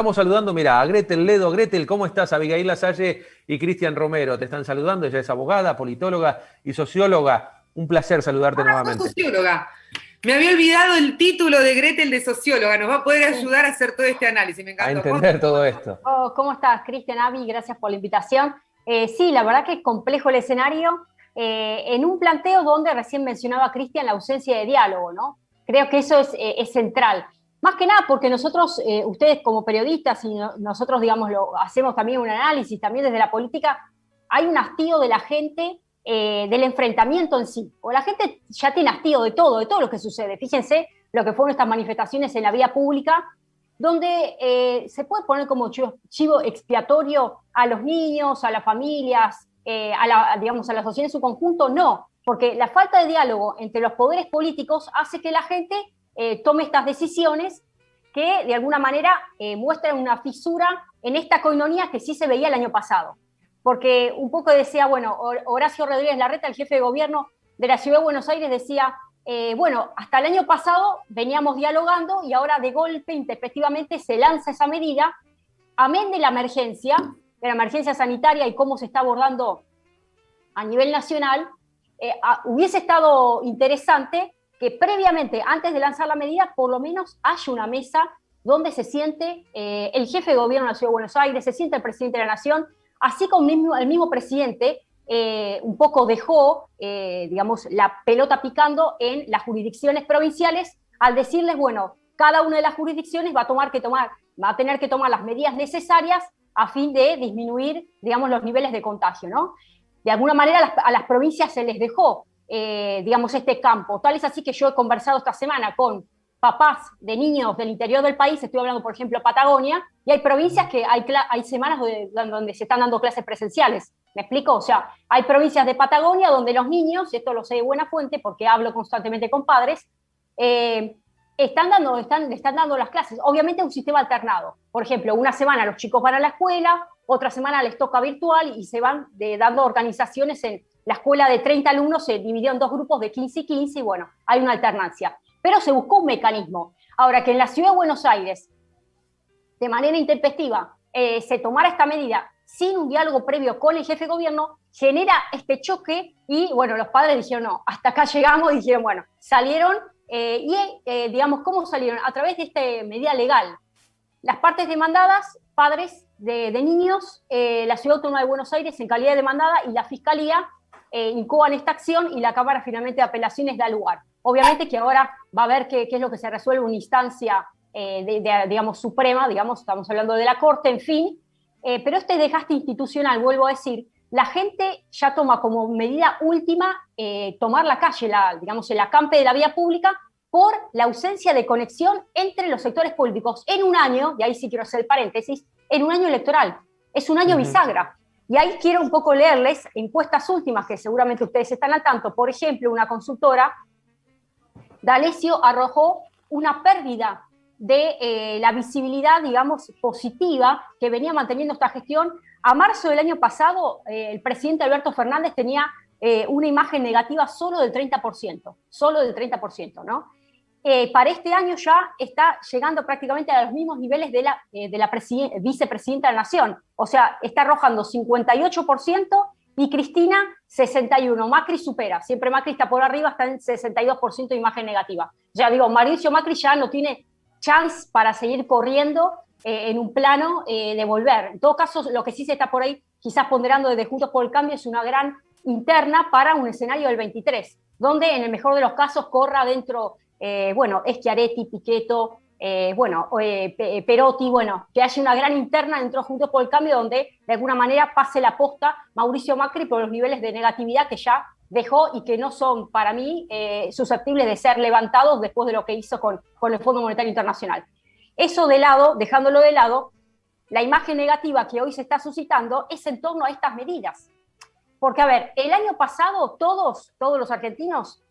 Estamos saludando, mira, a Gretel Ledo. Gretel, ¿cómo estás? Abigail Lasalle y Cristian Romero te están saludando. Ella es abogada, politóloga y socióloga. Un placer saludarte nuevamente. Socióloga. Me había olvidado el título de Gretel de socióloga. Nos va a poder Sí. ayudar a hacer todo este análisis. Me A encantó. entender todo esto. Oh, ¿cómo estás, Cristian, Avi? Gracias por la invitación. Sí, la verdad que es complejo el escenario, en un planteo donde recién mencionaba Cristian la ausencia de diálogo, ¿no? Creo que eso es central. Más que nada porque nosotros, ustedes como periodistas y nosotros, digamos, hacemos también un análisis, también desde la política, hay un hastío de la gente del enfrentamiento en sí. O la gente ya tiene hastío de todo lo que sucede. Fíjense lo que fueron estas manifestaciones en la vía pública, donde se puede poner como chivo expiatorio a los niños, a las familias, digamos, a la sociedad en su conjunto. No, porque la falta de diálogo entre los poderes políticos hace que la gente tome estas decisiones que de alguna manera muestran una fisura en esta coinonía que sí se veía el año pasado. Porque un poco decía, bueno, Horacio Rodríguez Larreta, el jefe de gobierno de la Ciudad de Buenos Aires, decía, bueno, hasta el año pasado veníamos dialogando y ahora de golpe, intempestivamente, se lanza esa medida, amén de la emergencia sanitaria y cómo se está abordando a nivel nacional. Hubiese estado interesante que previamente, antes de lanzar la medida, por lo menos haya una mesa donde se siente el jefe de gobierno de la Ciudad de Buenos Aires, se siente el presidente de la Nación, así como el mismo presidente un poco dejó, digamos, la pelota picando en las jurisdicciones provinciales al decirles, bueno, cada una de las jurisdicciones va a tener que tomar las medidas necesarias a fin de disminuir, digamos, los niveles de contagio, ¿no? De alguna manera a las provincias se les dejó, digamos, este campo. Tal es así que yo he conversado esta semana con papás de niños del interior del país, estoy hablando, por ejemplo, Patagonia, y hay provincias que hay semanas donde se están dando clases presenciales. ¿Me explico? O sea, hay provincias de Patagonia donde los niños, y esto lo sé de buena fuente porque hablo constantemente con padres, están dando las clases. Obviamente un sistema alternado. Por ejemplo, una semana los chicos van a la escuela, otra semana les toca virtual y se van dando organizaciones en la escuela de 30 alumnos, se dividió en dos grupos de 15 y 15 y bueno, hay una alternancia. Pero se buscó un mecanismo. Ahora, que en la Ciudad de Buenos Aires, de manera intempestiva, se tomara esta medida sin un diálogo previo con el jefe de gobierno, genera este choque y, bueno, los padres dijeron, no, hasta acá llegamos, y dijeron, bueno, salieron, digamos, ¿cómo salieron? A través de esta medida legal. Las partes demandadas, padres de niños, la Ciudad Autónoma de Buenos Aires en calidad de demandada y la Fiscalía incoan esta acción y la Cámara finalmente de Apelaciones da lugar. Obviamente que ahora va a ver qué es lo que se resuelve en una instancia, digamos, suprema, digamos, estamos hablando de la Corte, en fin, pero este desgaste institucional, vuelvo a decir, la gente ya toma como medida última tomar la calle, digamos, el acampe de la vía pública por la ausencia de conexión entre los sectores políticos en un año, y ahí sí quiero hacer el paréntesis, en un año electoral. Es un año bisagra. Y ahí quiero un poco leerles encuestas últimas que seguramente ustedes están al tanto. Por ejemplo, una consultora, D'Alessio, arrojó una pérdida de la visibilidad, digamos, positiva que venía manteniendo esta gestión. A marzo del año pasado, el presidente Alberto Fernández tenía una imagen negativa solo del 30%, ¿no? Para este año ya está llegando prácticamente a los mismos niveles de la vicepresidenta de la Nación. O sea, está arrojando 58% y Cristina 61%. Macri supera. Siempre Macri está por arriba, está en 62% de imagen negativa. Ya digo, Mauricio Macri ya no tiene chance para seguir corriendo en un plano de volver. En todo caso, lo que sí se está por ahí quizás ponderando desde Juntos por el Cambio es una gran interna para un escenario del 23, donde en el mejor de los casos corra dentro, bueno, Schiaretti, Pichetto, Perotti, bueno, que haya una gran interna dentro de Juntos por el Cambio donde de alguna manera pase la posta Mauricio Macri por los niveles de negatividad que ya dejó y que no son para mí susceptibles de ser levantados después de lo que hizo con el Fondo Monetario Internacional. Eso de lado, dejándolo de lado, la imagen negativa que hoy se está suscitando es en torno a estas medidas. Porque, a ver, el año pasado todos los argentinos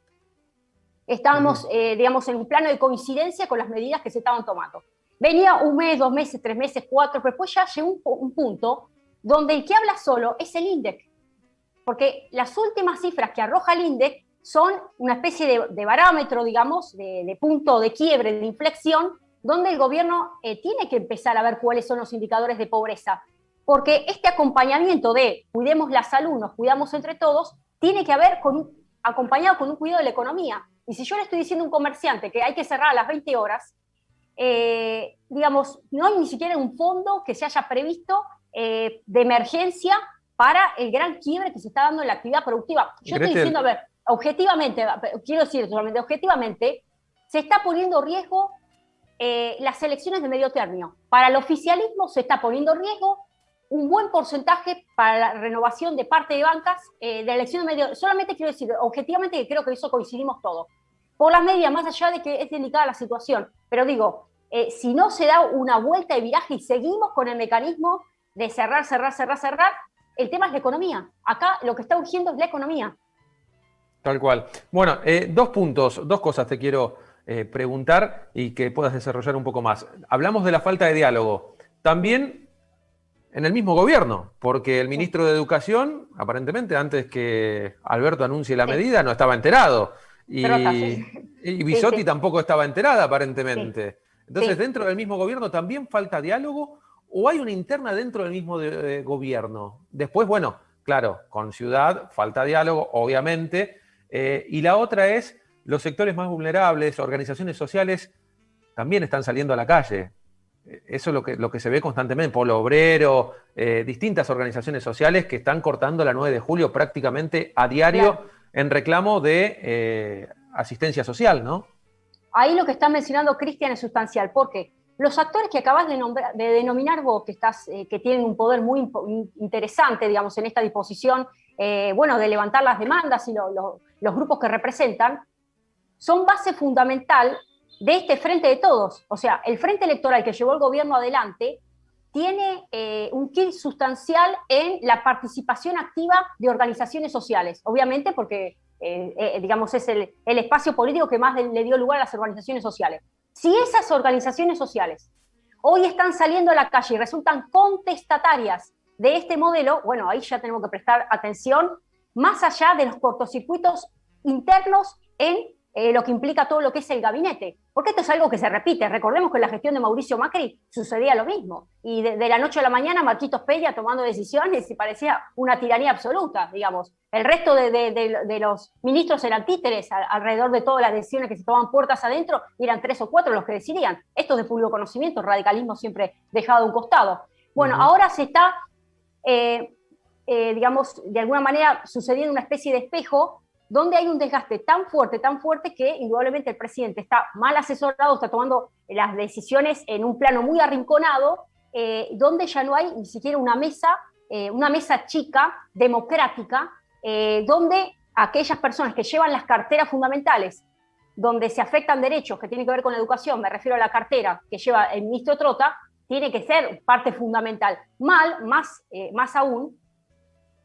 estábamos, digamos, en un plano de coincidencia con las medidas que se estaban tomando. Venía un mes, 2 meses, 3 meses, 4, pero después ya llegó un punto donde el que habla solo es el INDEC. Porque las últimas cifras que arroja el INDEC son una especie de barómetro, digamos, de punto de quiebre, de inflexión, donde el gobierno tiene que empezar a ver cuáles son los indicadores de pobreza, porque este acompañamiento de cuidemos la salud, nos cuidamos entre todos, tiene que haber acompañado con un cuidado de la economía. Y si yo le estoy diciendo a un comerciante que hay que cerrar a las 20 horas, digamos, no hay ni siquiera un fondo que se haya previsto de emergencia para el gran quiebre que se está dando en la actividad productiva. Yo estoy diciendo, a ver, objetivamente, quiero decir solamente, objetivamente, se está poniendo en riesgo las elecciones de medio término. Para el oficialismo se está poniendo en riesgo un buen porcentaje para la renovación de parte de bancas de la elección de medio. Solamente quiero decir, objetivamente, que creo que eso coincidimos todos. Por las medias, más allá de que es delicada la situación. Pero digo, si no se da una vuelta de viraje y seguimos con el mecanismo de cerrar, el tema es la economía. Acá lo que está urgiendo es la economía. Tal cual. Bueno, dos cosas te quiero preguntar y que puedas desarrollar un poco más. Hablamos de la falta de diálogo. También en el mismo gobierno, porque el ministro de Educación, aparentemente, antes que Alberto anuncie la medida, no estaba enterado. Y Bisotti tampoco estaba enterada, aparentemente. Entonces, ¿dentro del mismo gobierno también falta diálogo o hay una interna dentro del mismo gobierno? Después, bueno, claro, con Ciudad falta diálogo, obviamente. Y la otra es, los sectores más vulnerables, organizaciones sociales, también están saliendo a la calle. Eso es lo que se ve constantemente, Polo Obrero, distintas organizaciones sociales que están cortando la 9 de julio prácticamente a diario en reclamo de asistencia social, ¿no? Ahí lo que está mencionando Cristian es sustancial, porque los actores que acabas de denominar vos, que tienen un poder muy interesante, digamos, en esta disposición, de levantar las demandas y los grupos que representan, son base fundamental de este frente de todos. O sea, el frente electoral que llevó el gobierno adelante tiene un quid sustancial en la participación activa de organizaciones sociales, obviamente porque, digamos, es el espacio político que más le dio lugar a las organizaciones sociales. Si esas organizaciones sociales hoy están saliendo a la calle y resultan contestatarias de este modelo, bueno, ahí ya tenemos que prestar atención, más allá de los cortocircuitos internos en lo que implica todo lo que es el gabinete. Porque esto es algo que se repite. Recordemos que en la gestión de Mauricio Macri sucedía lo mismo. Y de la noche a la mañana, Marquitos Peña tomando decisiones y parecía una tiranía absoluta, digamos. El resto de los ministros eran títeres alrededor de todas las decisiones que se tomaban puertas adentro, y eran 3 o 4 los que decidían. Esto es de público conocimiento, el radicalismo siempre dejado a un costado. Bueno, ahora se está, digamos, de alguna manera sucediendo una especie de espejo donde hay un desgaste tan fuerte que indudablemente el presidente está mal asesorado, está tomando las decisiones en un plano muy arrinconado, donde ya no hay ni siquiera una mesa chica, democrática, donde aquellas personas que llevan las carteras fundamentales, donde se afectan derechos que tienen que ver con la educación, me refiero a la cartera que lleva el ministro Trota, tiene que ser parte fundamental. Más aún,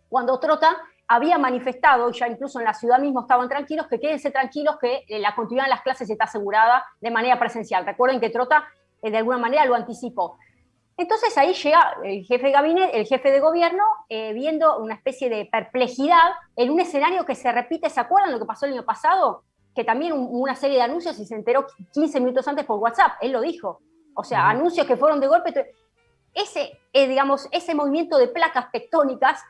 cuando Trota había manifestado, y ya incluso en la ciudad mismo estaban tranquilos, que quédense tranquilos que la continuidad de las clases está asegurada de manera presencial. Recuerden que Trota de alguna manera lo anticipó. Entonces ahí llega el jefe de gabinete, el jefe de gobierno, viendo una especie de perplejidad en un escenario que se repite. ¿Se acuerdan lo que pasó el año pasado? Que también hubo una serie de anuncios y se enteró 15 minutos antes por WhatsApp. Él lo dijo. O sea, anuncios que fueron de golpe. Ese movimiento de placas tectónicas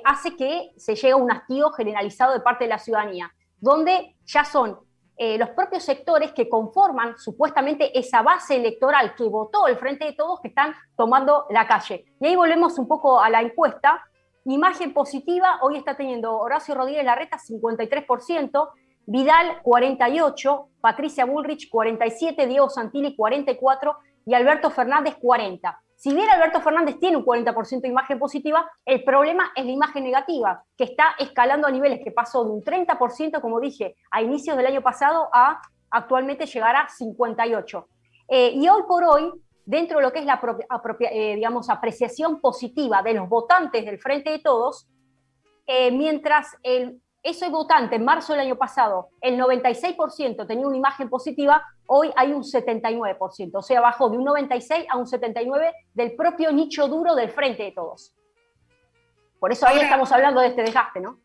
hace que se llegue a un hastío generalizado de parte de la ciudadanía, donde ya son los propios sectores que conforman supuestamente esa base electoral que votó el Frente de Todos que están tomando la calle. Y ahí volvemos un poco a la encuesta. Imagen positiva, hoy está teniendo Horacio Rodríguez Larreta 53%, Vidal 48%, Patricia Bullrich 47%, Diego Santilli 44% y Alberto Fernández 40%. Si bien Alberto Fernández tiene un 40% de imagen positiva, el problema es la imagen negativa, que está escalando a niveles que pasó de un 30%, como dije, a inicios del año pasado, a actualmente llegar a 58%. Y hoy por hoy, dentro de lo que es la apreciación positiva de los votantes del Frente de Todos, mientras ese votante en marzo del año pasado, el 96% tenía una imagen positiva, hoy hay un 79%, o sea, bajó de un 96 a un 79 del propio nicho duro del Frente de Todos. Por eso ahí estamos hablando de este desgaste, ¿no?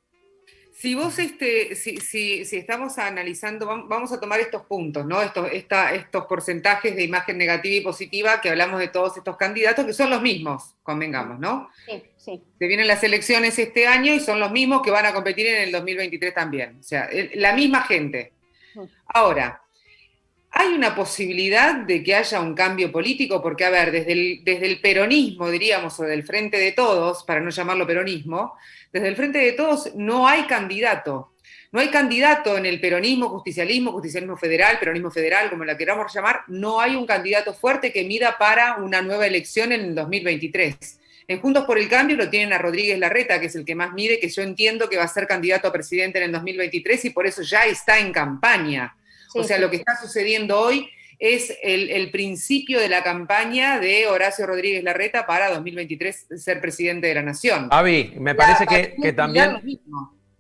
Si vos, si estamos analizando, vamos a tomar estos puntos, ¿no? Estos porcentajes de imagen negativa y positiva que hablamos de todos estos candidatos, que son los mismos, convengamos, ¿no? Sí, sí. Se vienen las elecciones este año y son los mismos que van a competir en el 2023 también. O sea, la misma gente. Ahora, ¿hay una posibilidad de que haya un cambio político? Porque, a ver, desde el peronismo, diríamos, o del Frente de Todos, para no llamarlo peronismo, desde el Frente de Todos no hay candidato. No hay candidato en el peronismo, justicialismo federal, como la queramos llamar, no hay un candidato fuerte que mida para una nueva elección en el 2023. En Juntos por el Cambio lo tienen a Rodríguez Larreta, que es el que más mide, que yo entiendo que va a ser candidato a presidente en el 2023 y por eso ya está en campaña. Sí, o sea, sí. Lo que está sucediendo hoy es el principio de la campaña de Horacio Rodríguez Larreta para 2023 ser presidente de la Nación. Avi, me parece que también,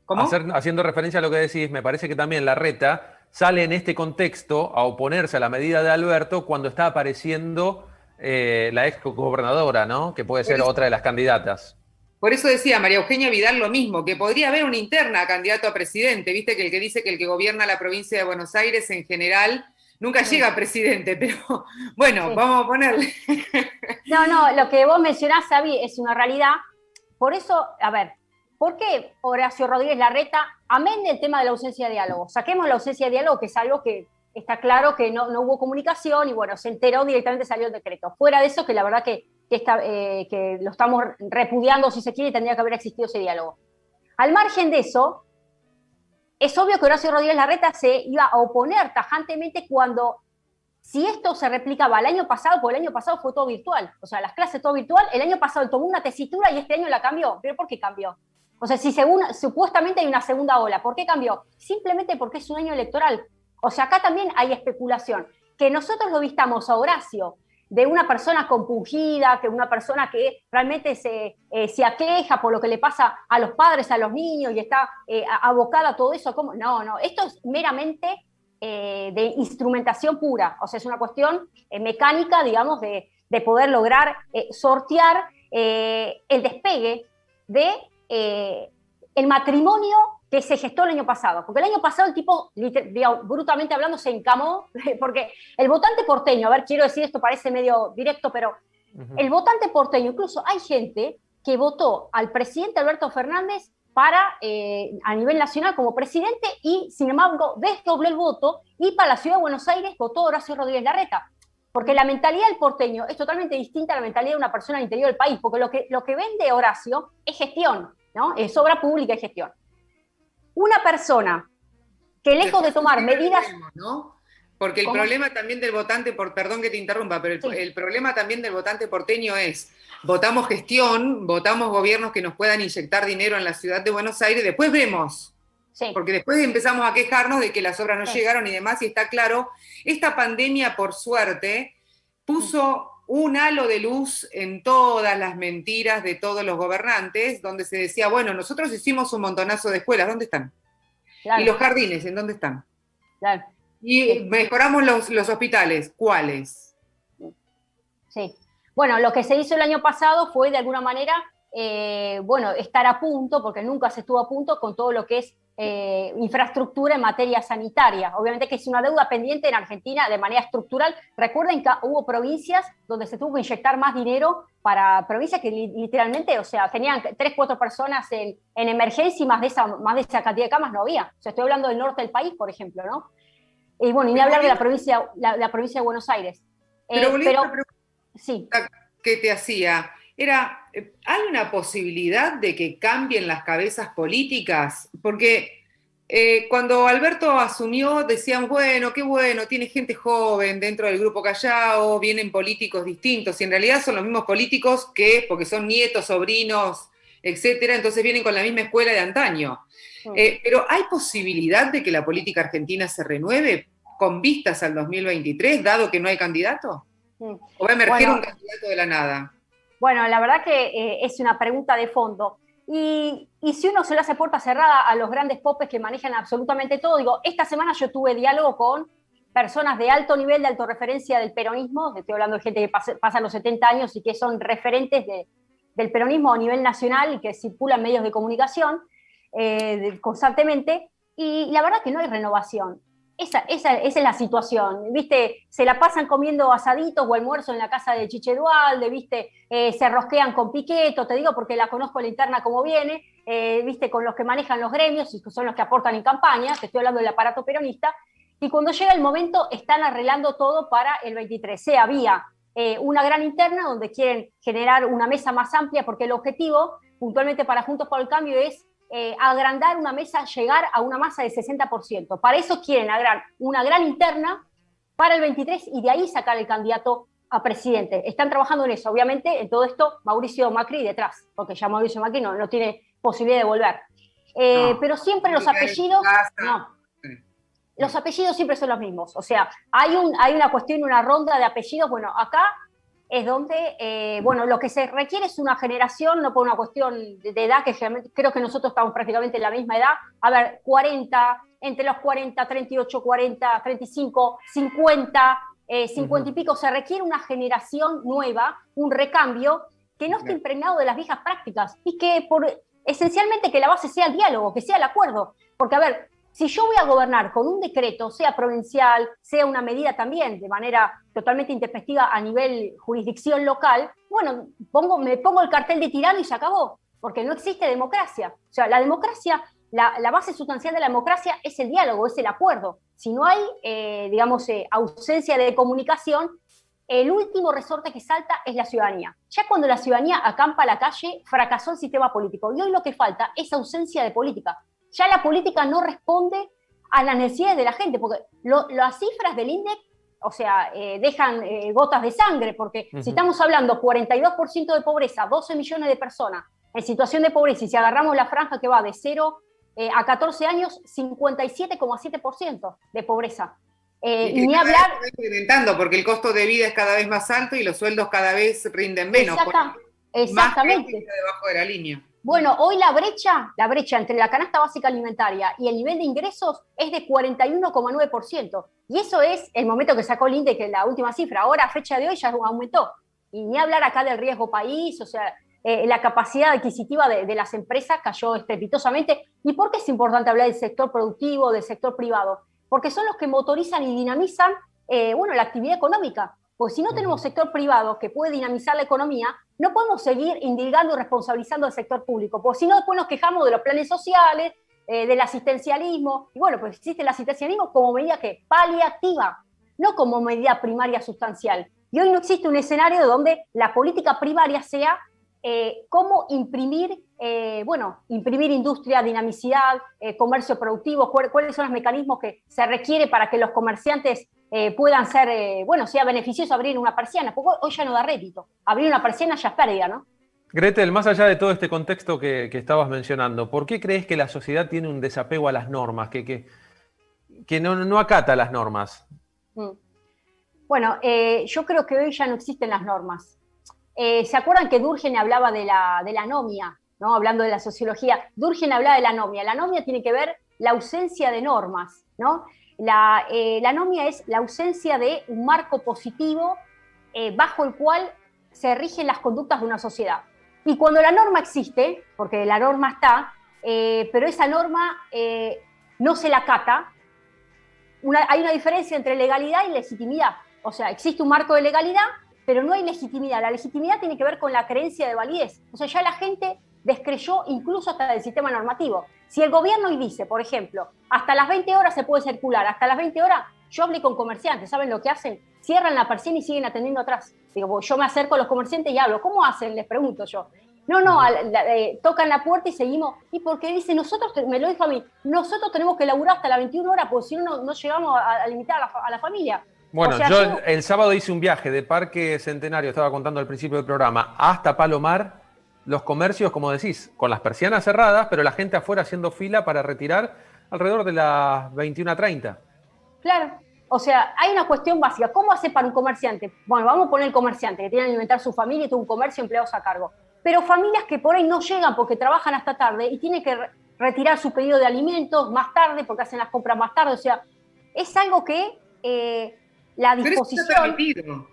¿cómo? Haciendo referencia a lo que decís, me parece que también Larreta sale en este contexto a oponerse a la medida de Alberto cuando está apareciendo la ex gobernadora, ¿no? Que puede ser otra de las candidatas. Por eso decía María Eugenia Vidal lo mismo, que podría haber una interna a candidato a presidente, viste que el que dice que el que gobierna la provincia de Buenos Aires en general nunca llega a presidente, pero bueno, vamos a ponerle. No, lo que vos mencionás, Xavi, es una realidad. Por eso, a ver, ¿por qué Horacio Rodríguez Larreta, amén del tema de la ausencia de diálogo? Saquemos la ausencia de diálogo, que es algo que está claro que no hubo comunicación y bueno, se enteró directamente, salió el decreto. Fuera de eso, que la verdad que lo estamos repudiando, si se quiere, tendría que haber existido ese diálogo. Al margen de eso, es obvio que Horacio Rodríguez Larreta se iba a oponer tajantemente cuando, si esto se replicaba el año pasado, porque el año pasado fue todo virtual, o sea, las clases todo virtual, el año pasado tomó una tesitura y este año la cambió. ¿Pero por qué cambió? O sea, si supuestamente hay una segunda ola, ¿por qué cambió? Simplemente porque es un año electoral. O sea, acá también hay especulación. Que nosotros lo vistamos a Horacio de una persona compungida, que una persona que realmente se aqueja por lo que le pasa a los padres, a los niños, y está abocada a todo eso. ¿Cómo? No, esto es meramente de instrumentación pura. O sea, es una cuestión mecánica, digamos, de poder lograr sortear el despegue de el matrimonio que se gestó el año pasado. Porque el año pasado el tipo, digamos, brutalmente hablando, se encamó, porque el votante porteño, a ver, quiero decir, esto parece medio directo, pero el votante porteño, incluso hay gente que votó al presidente Alberto Fernández para, a nivel nacional como presidente, y sin embargo desdobló el voto, y para la ciudad de Buenos Aires votó Horacio Rodríguez Larreta. Porque la mentalidad del porteño es totalmente distinta a la mentalidad de una persona al interior del país, porque lo que vende Horacio es gestión, ¿no? Es obra pública y gestión. Una persona que lejos de tomar medidas... ¿no? Porque el problema también del votante, perdón que te interrumpa, pero el problema también del votante porteño es, votamos gestión, votamos gobiernos que nos puedan inyectar dinero en la ciudad de Buenos Aires, después vemos, porque después empezamos a quejarnos de que las obras no llegaron y demás, y está claro, esta pandemia, por suerte, puso un halo de luz en todas las mentiras de todos los gobernantes, donde se decía, bueno, nosotros hicimos un montonazo de escuelas, ¿dónde están? Claro. Y los jardines, ¿en dónde están? Claro. Y mejoramos los hospitales, ¿cuáles? Sí. Bueno, lo que se hizo el año pasado fue, de alguna manera, estar a punto, porque nunca se estuvo a punto con todo lo que es infraestructura en materia sanitaria. Obviamente que es una deuda pendiente en Argentina de manera estructural. Recuerden que hubo provincias donde se tuvo que inyectar más dinero para provincias que literalmente, o sea, tenían 3, 4 personas en emergencia y más de esa cantidad de camas no había. O sea, estoy hablando del norte del país, por ejemplo, ¿no? Y bueno, y ni hablar de la provincia de Buenos Aires. Pero sí. ¿Qué te hacía? ¿Hay una posibilidad de que cambien las cabezas políticas? Porque cuando Alberto asumió decían, bueno, qué bueno, tiene gente joven dentro del Grupo Callao, vienen políticos distintos, y en realidad son los mismos políticos porque son nietos, sobrinos, etcétera, entonces vienen con la misma escuela de antaño. Pero ¿hay posibilidad de que la política argentina se renueve con vistas al 2023, dado que no hay candidato? ¿O va a emerger un candidato de la nada? Bueno, la verdad que es una pregunta de fondo. Y si uno se le hace puerta cerrada a los grandes popes que manejan absolutamente todo, digo, esta semana yo tuve diálogo con personas de alto nivel, de autorreferencia del peronismo, estoy hablando de gente que pasa los 70 años y que son referentes del peronismo a nivel nacional y que circulan medios de comunicación, constantemente, y la verdad que no hay renovación. Esa es la situación, ¿viste? Se la pasan comiendo asaditos o almuerzo en la casa de Chiche Dualde, ¿viste? Se rosquean con Pichetto, te digo porque la conozco la interna como viene, ¿viste? Con los que manejan los gremios y que son los que aportan en campaña, te estoy hablando del aparato peronista, y cuando llega el momento están arreglando todo para el 23. Sea vía una gran interna donde quieren generar una mesa más amplia, porque el objetivo, puntualmente para Juntos por el Cambio, es agrandar una mesa, llegar a una masa de 60%. Para eso quieren una gran interna para el 23 y de ahí sacar el candidato a presidente. Están trabajando en eso. Obviamente, en todo esto, Mauricio Macri detrás, porque ya Mauricio Macri no tiene posibilidad de volver. Pero siempre los apellidos... No. Los apellidos siempre son los mismos. O sea, hay una cuestión, una ronda de apellidos. Bueno, acá es donde, lo que se requiere es una generación, no por una cuestión de edad, que creo que nosotros estamos prácticamente en la misma edad. A ver, 40, entre los 40, 38, 40, 35, 50, 50 y pico, se requiere una generación nueva, un recambio, que no esté impregnado de las viejas prácticas y que esencialmente que la base sea el diálogo, que sea el acuerdo. Porque, a ver, si yo voy a gobernar con un decreto, sea provincial, sea una medida también de manera totalmente intempestiva a nivel jurisdicción local, bueno, me pongo el cartel de tirano y se acabó, porque no existe democracia. O sea, la democracia, la base sustancial de la democracia es el diálogo, es el acuerdo. Si no hay, ausencia de comunicación, el último resorte que salta es la ciudadanía. Ya cuando la ciudadanía acampa a la calle, fracasó el sistema político. Y hoy lo que falta es ausencia de política. Ya la política no responde a las necesidades de la gente, porque las cifras del INDEC, o sea, dejan gotas de sangre, porque si estamos hablando 42% de pobreza, 12 millones de personas en situación de pobreza, y si agarramos la franja que va de 0 a 14 años, 57,7% de pobreza. Y ni hablar... Incrementando, porque el costo de vida es cada vez más alto y los sueldos cada vez rinden menos. Exactamente. Más debajo de la línea. Bueno, hoy la brecha entre la canasta básica alimentaria y el nivel de ingresos es de 41,9%. Y eso es el momento que sacó el INDEC, que la última cifra. Ahora, a fecha de hoy, ya aumentó. Y ni hablar acá del riesgo país, o sea, la capacidad adquisitiva de las empresas cayó estrepitosamente. ¿Y por qué es importante hablar del sector productivo, del sector privado? Porque son los que motorizan y dinamizan la actividad económica. Porque si no tenemos sector privado que puede dinamizar la economía, no podemos seguir indilgando y responsabilizando al sector público, porque si no después nos quejamos de los planes sociales, del asistencialismo, y bueno, pues existe el asistencialismo como medida que paliativa, no como medida primaria sustancial. Y hoy no existe un escenario donde la política primaria sea cómo imprimir industria, dinamicidad, comercio productivo, cuáles son los mecanismos que se requiere para que los comerciantes puedan ser, sea beneficioso abrir una persiana, porque hoy ya no da rédito. Abrir una persiana ya es pérdida, ¿no? Gretel, más allá de todo este contexto que estabas mencionando, ¿por qué crees que la sociedad tiene un desapego a las normas, que no acata las normas? Bueno, yo creo que hoy ya no existen las normas. ¿Se acuerdan que Durkheim hablaba de la anomia, ¿no? Hablando de la sociología, Durkheim hablaba de la anomia. La anomia tiene que ver la ausencia de normas, ¿no? La anomia es la ausencia de un marco positivo bajo el cual se rigen las conductas de una sociedad. Y cuando la norma existe, porque la norma está, pero esa norma no se la acata, hay una diferencia entre legalidad y legitimidad. O sea, existe un marco de legalidad, pero no hay legitimidad. La legitimidad tiene que ver con la creencia de validez. O sea, ya la gente descreyó incluso hasta del sistema normativo. Si el gobierno hoy dice, por ejemplo, hasta las 20 horas se puede circular, hasta las 20 horas, yo hablé con comerciantes, ¿saben lo que hacen? Cierran la persiana y siguen atendiendo atrás. Digo, yo me acerco a los comerciantes y hablo, ¿cómo hacen? Les pregunto yo. No, tocan la puerta y seguimos. Y porque dice, me lo dijo a mí, nosotros tenemos que laburar hasta las 21 horas, porque si no llegamos a limitar a la familia. Bueno, o sea, yo el sábado hice un viaje de Parque Centenario, estaba contando al principio del programa, hasta Palomar, los comercios, como decís, con las persianas cerradas, pero la gente afuera haciendo fila para retirar alrededor de las 21:30. Claro, o sea, hay una cuestión básica. ¿Cómo hace para un comerciante? Bueno, vamos a poner el comerciante que tiene que alimentar su familia y todo un comercio, empleados a cargo. Pero familias que por ahí no llegan porque trabajan hasta tarde y tienen que retirar su pedido de alimentos más tarde porque hacen las compras más tarde. O sea, es algo que la disposición...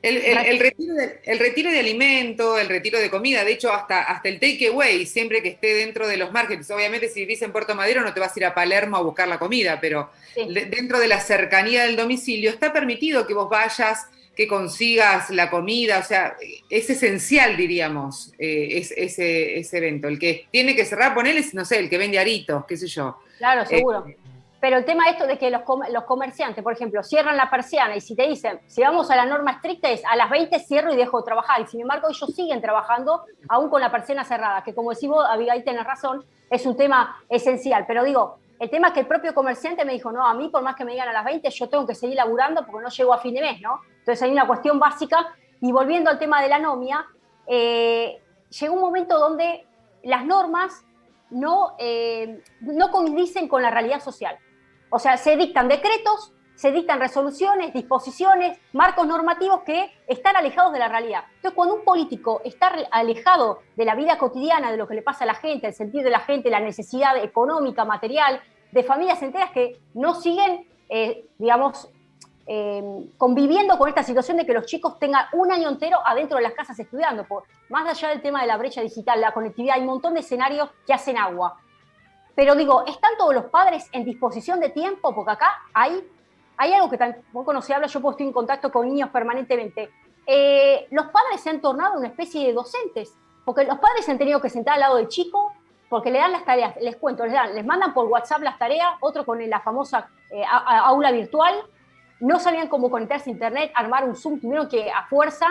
El retiro de alimento, el retiro de comida, de hecho hasta el takeaway, siempre que esté dentro de los márgenes. Obviamente si vivís en Puerto Madero no te vas a ir a Palermo a buscar la comida, pero Sí. dentro de la cercanía del domicilio está permitido que vos vayas, que consigas la comida, o sea, es esencial, diríamos, ese evento. El que tiene que cerrar, ponele, no sé, el que vende aritos, qué sé yo. Claro, seguro. Pero el tema esto de que los comerciantes, por ejemplo, cierran la persiana y si te dicen, si vamos a la norma estricta es a las 20 cierro y dejo de trabajar. Y sin embargo ellos siguen trabajando aún con la persiana cerrada, que como decís vos, Abigail, tenés razón, es un tema esencial. Pero digo, el tema es que el propio comerciante me dijo, no, a mí por más que me digan a las 20, yo tengo que seguir laburando porque no llego a fin de mes, ¿no? Entonces hay una cuestión básica. Y volviendo al tema de la anomia, llegó un momento donde las normas no condicen con la realidad social. O sea, se dictan decretos, se dictan resoluciones, disposiciones, marcos normativos que están alejados de la realidad. Entonces, cuando un político está alejado de la vida cotidiana, de lo que le pasa a la gente, el sentir de la gente, la necesidad económica, material, de familias enteras que no siguen, conviviendo con esta situación de que los chicos tengan un año entero adentro de las casas estudiando. Más allá del tema de la brecha digital, la conectividad, hay un montón de escenarios que hacen agua. Pero digo, ¿están todos los padres en disposición de tiempo? Porque acá hay algo que tampoco no se habla, yo estoy en contacto con niños permanentemente. Los padres se han tornado una especie de docentes, porque los padres se han tenido que sentar al lado del chico, porque le dan las tareas, les cuento, les mandan por WhatsApp las tareas, otro con la famosa aula virtual, no sabían cómo conectarse a internet, armar un Zoom, tuvieron que a fuerza,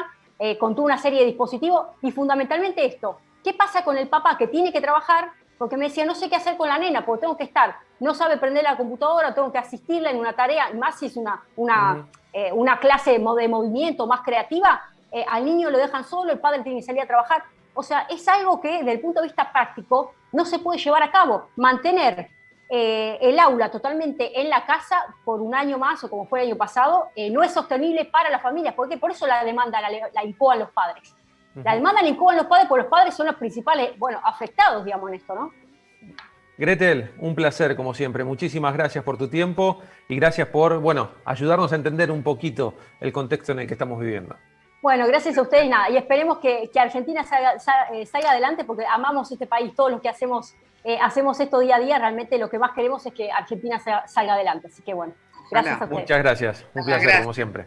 con toda una serie de dispositivos, y fundamentalmente esto, ¿qué pasa con el papá que tiene que trabajar? Porque me decía, no sé qué hacer con la nena, porque tengo que estar, no sabe prender la computadora, tengo que asistirla en una tarea, más si es una clase de movimiento más creativa, al niño lo dejan solo, el padre tiene que salir a trabajar. O sea, es algo que desde el punto de vista práctico no se puede llevar a cabo. Mantener el aula totalmente en la casa por un año más o como fue el año pasado, no es sostenible para las familias, porque por eso la demanda la incoan los padres. La demanda la incuban los padres, porque los padres son los principales, afectados, digamos, en esto, ¿no? Gretel, un placer como siempre. Muchísimas gracias por tu tiempo y gracias por, ayudarnos a entender un poquito el contexto en el que estamos viviendo. Bueno, gracias a ustedes, nada, y esperemos que Argentina salga adelante porque amamos este país, todos los que hacemos esto día a día, realmente lo que más queremos es que Argentina salga adelante. Así que bueno, gracias a ustedes. Muchas gracias, un placer como siempre.